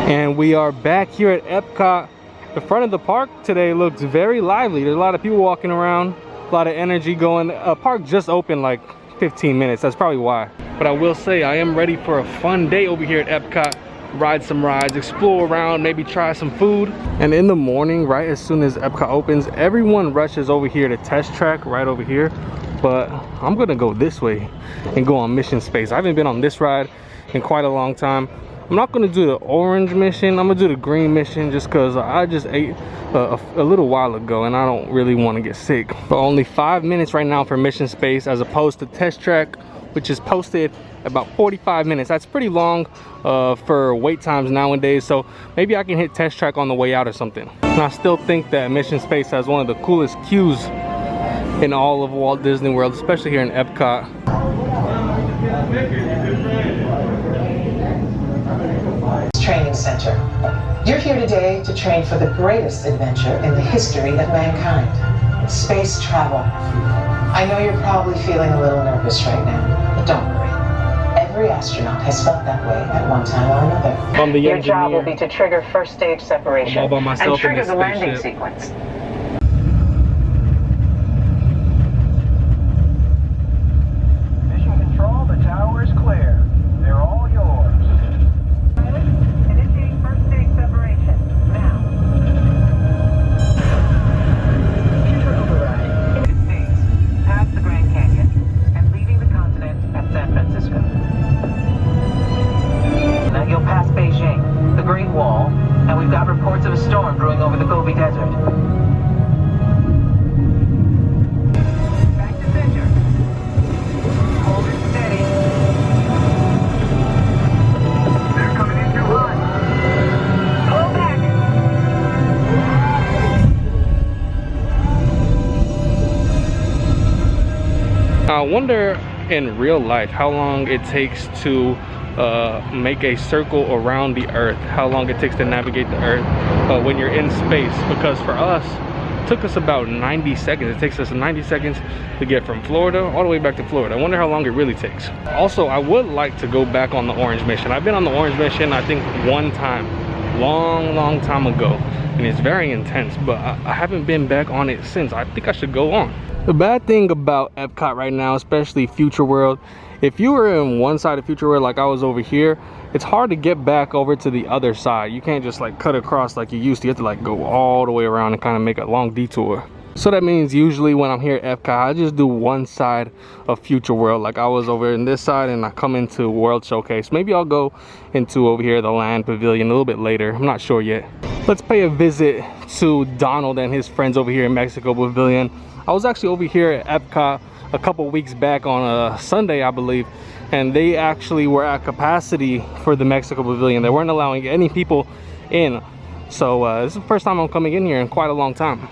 And we are back here at Epcot. The front of the park today looks very lively. There's a lot of people walking around, a lot of energy going. Park just opened like 15 minutes, that's probably why. But I will say I am ready for a fun day over here at Epcot. Ride some rides, explore around, maybe try some food. And in the morning, right as soon as Epcot opens, everyone rushes over here to Test Track right over here. But I'm gonna go this way and go on Mission Space. I haven't been on this ride in quite a long time. I'm not gonna do the orange mission, I'm gonna do the green mission just cause I just ate a little while ago and I don't really wanna get sick. But only 5 minutes right now for Mission Space as opposed to Test Track, which is posted about 45 minutes. That's pretty long for wait times nowadays, so maybe I can hit Test Track on the way out or something. And I still think that Mission Space has one of the coolest queues in all of Walt Disney World, especially here in Epcot. Training Center. You're here today to train for the greatest adventure in the history of mankind, space travel. I know you're probably feeling a little nervous right now, but don't worry. Every astronaut has felt that way at one time or another. I'm the Your engineer. job will be to trigger first stage separation I'm all by myself and trigger in the this landing spaceship. sequence. Mission Control, the tower is clear. They're all yours. Initiating first stage separation now. Computer override. United States, past the Grand Canyon and leaving the continent at San Francisco. Now you'll pass Beijing, the Great Wall, and we've got reports of a storm brewing over the Gobi Desert. Back to center. Hold it steady. They're coming in too hot. Pull back. I wonder in real life how long it takes to make a circle around the Earth, how long it takes to navigate the Earth when you're in space, because for us it took us about 90 seconds. It takes us 90 seconds to get from Florida all the way back to Florida. I wonder how long it really takes. Also, I would like to go back on the orange mission. I've been on the orange mission I think one time, long time ago, and it's very intense, but I haven't been back on it since. I think I should go on. The bad thing about Epcot right now, especially Future World, if you were in one side of Future World like I was over here, it's hard to get back over to the other side. You can't just like cut across like you used to. You have to like go all the way around and kind of make a long detour. So that means usually when I'm here at Epcot, I just do one side of Future World. Like I was over in this side and I come into World Showcase. Maybe I'll go into over here, the Land Pavilion, a little bit later. I'm not sure yet. Let's pay a visit to Donald and his friends over here in Mexico Pavilion. I was actually over here at Epcot a couple weeks back on a Sunday, I believe, and they actually were at capacity for the Mexico Pavilion. They weren't allowing any people in. So this is the first time I'm coming in here in quite a long time.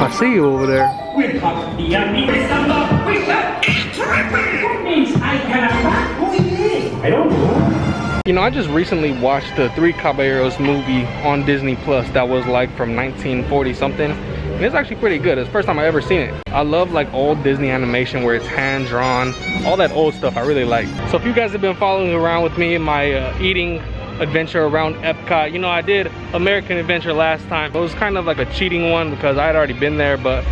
I see you over there. We're caught the enemy. That means I can attack. Who is? I don't know. You know, I just recently watched the Three Caballeros movie on Disney Plus that was like from 1940 something. And it's actually pretty good. It's the first time I ever seen it. I love like old Disney animation where it's hand drawn. All that old stuff I really like. So if you guys have been following around with me in my eating adventure around Epcot, you know, I did American Adventure last time. It was kind of like a cheating one because I had already been there, but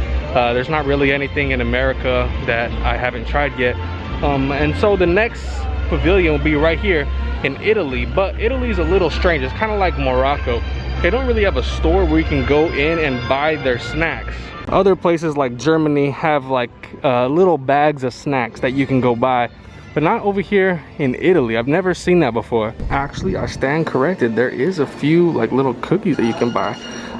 there's not really anything in America that I haven't tried yet. And so the next pavilion will be right here in Italy, but Italy's a little strange. It's kind of like Morocco. They don't really have a store where you can go in and buy their snacks. Other places like Germany have like little bags of snacks that you can go buy, but not over here in Italy. I've never seen that before. Actually, I stand corrected. There is a few like little cookies that you can buy.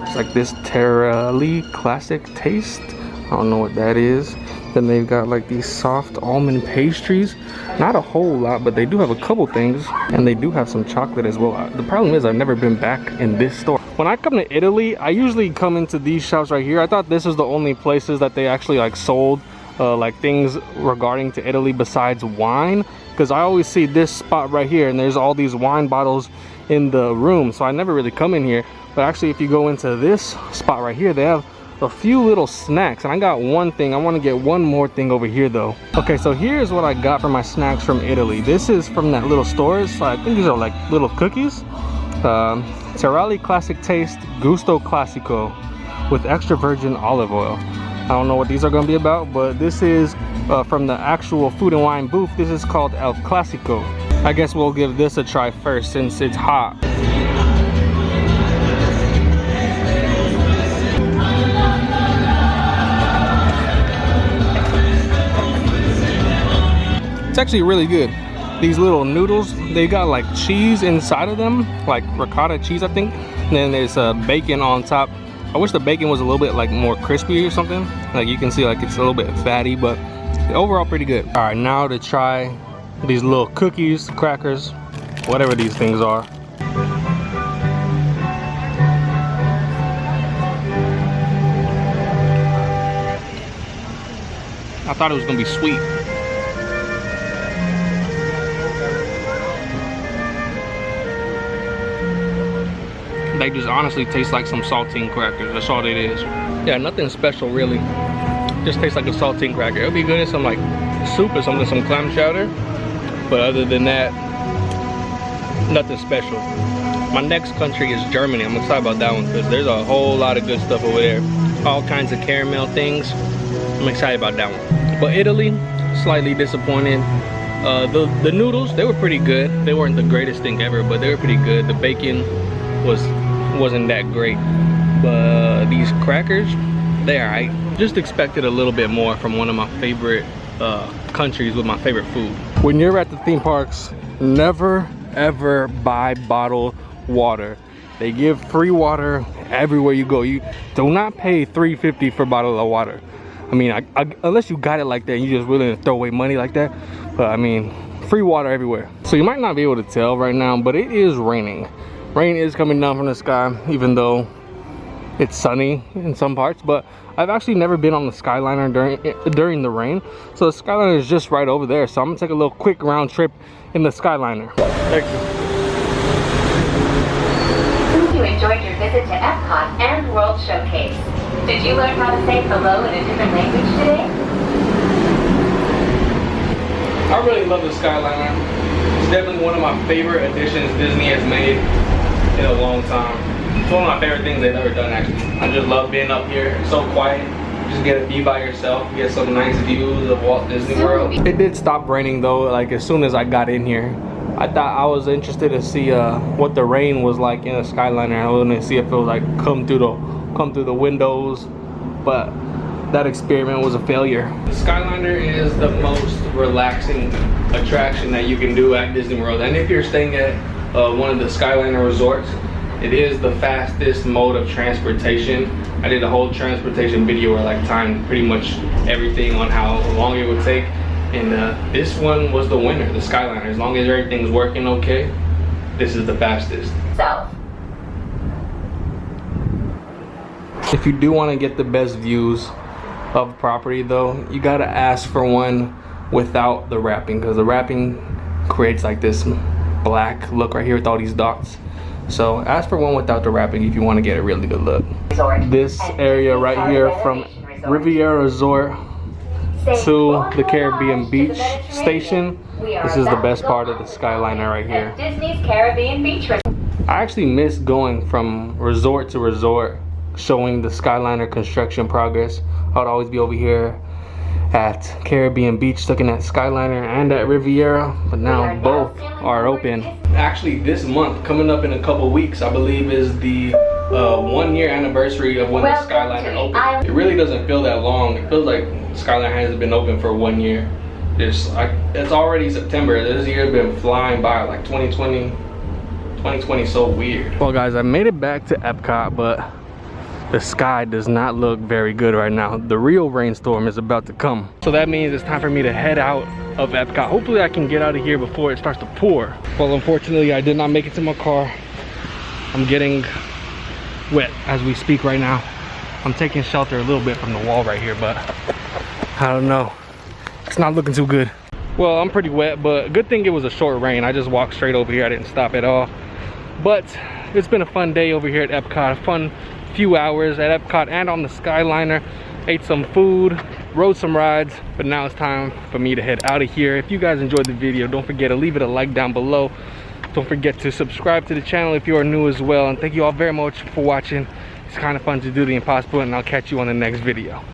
It's like this Terrali classic taste. I don't know what that is. Then they've got like these soft almond pastries. Not a whole lot, but they do have a couple things. And they do have some chocolate as well. The problem is I've never been back in this store. When I come to Italy, I usually come into these shops right here. I thought this is the only places that they actually like sold like things regarding to Italy besides wine. Because I always see this spot right here and there's all these wine bottles in the room. So I never really come in here. But actually if you go into this spot right here, they have a few little snacks, and I got one thing. I want to get one more thing over here though. Okay, so here's what I got for my snacks from Italy. This is from that little store. So I think these are like little cookies. Terrali Classic Taste Gusto Classico with extra virgin olive oil. I don't know what these are going to be about, but this is from the actual food and wine booth. This is called El Classico. I guess we'll give this a try first since it's hot. It's actually really good. These little noodles, they got like cheese inside of them, like ricotta cheese I think. And then there's bacon on top. I wish the bacon was a little bit like more crispy or something. Like you can see like it's a little bit fatty, but overall pretty good. All right, now to try these little cookies, crackers, whatever these things are. I thought it was gonna be sweet. They just honestly taste like some saltine crackers. That's all it is. Yeah, nothing special really. Just tastes like a saltine cracker. It'll be good in some like soup or something, some clam chowder. But other than that, nothing special. My next country is Germany. I'm excited about that one because there's a whole lot of good stuff over there. All kinds of caramel things. I'm excited about that one. But Italy, slightly disappointed. The noodles, they were pretty good. They weren't the greatest thing ever, but they were pretty good. The bacon wasn't that great, but these crackers, they're alright. Just expected a little bit more from one of my favorite countries with my favorite food. When you're at the theme parks, never ever buy bottled water. They give free water everywhere you go. You do not pay $3.50 for a bottle of water. I mean, unless you got it like that and you're just willing to throw away money like that. But I mean, free water everywhere. So you might not be able to tell right now, but it is raining. Rain is coming down from the sky, even though it's sunny in some parts. But I've actually never been on the Skyliner during the rain. So the Skyliner is just right over there. So I'm gonna take a little quick round trip in the Skyliner. Thank you. Hope you enjoyed your visit to Epcot and World Showcase. Did you learn how to say hello in a different language today? I really love the Skyliner. It's definitely one of my favorite additions Disney has made in a long time. It's one of my favorite things they've ever done actually. I just love being up here. It's so quiet. You just get to be by yourself. You get some nice views of Walt Disney World. It did stop raining though, like as soon as I got in here. I thought I was interested to see what the rain was like in the Skyliner. I wanted to see if it was like come through the windows, but that experiment was a failure. The Skyliner is the most relaxing attraction that you can do at Disney World. And if you're staying at one of the Skyliner resorts, it is the fastest mode of transportation. I did a whole transportation video where I like timed pretty much everything on how long it would take. And this one was the winner, the Skyliner. As long as everything's working okay, this is the fastest. South. If you do want to get the best views of property though, you gotta ask for one without the wrapping, because the wrapping creates like this black look right here with all these dots. So ask for one without the wrapping if you want to get a really good look. This area right here from Riviera Resort to the Caribbean Beach Station, this is the best part of the Skyliner right here. Disney's Caribbean Beach Resort. I actually miss going from resort to resort showing the Skyliner construction progress. I would always be over here at Caribbean Beach looking at Skyliner and at Riviera, but now both are open. Actually this month, coming up in a couple weeks, I believe is the 1 year anniversary of when the Skyliner opened. It really doesn't feel that long. It feels like Skyliner hasn't been open for 1 year. It's already September. This year's been flying by. Like 2020 is so weird. Well guys, I made it back to Epcot, but the sky does not look very good right now. The real rainstorm is about to come. So that means it's time for me to head out of Epcot. Hopefully I can get out of here before it starts to pour. Well, unfortunately, I did not make it to my car. I'm getting wet as we speak right now. I'm taking shelter a little bit from the wall right here, but I don't know. It's not looking too good. Well, I'm pretty wet, but good thing it was a short rain. I just walked straight over here. I didn't stop at all. But it's been a fun day over here at Epcot. A fun few hours at Epcot and on the Skyliner. Ate some food, rode some rides, but now it's time for me to head out of here. If you guys enjoyed the video, don't forget to leave it a like down below. Don't forget to subscribe to the channel if you are new as well. And thank you all very much for watching. It's kind of fun to do the impossible, and I'll catch you on the next video.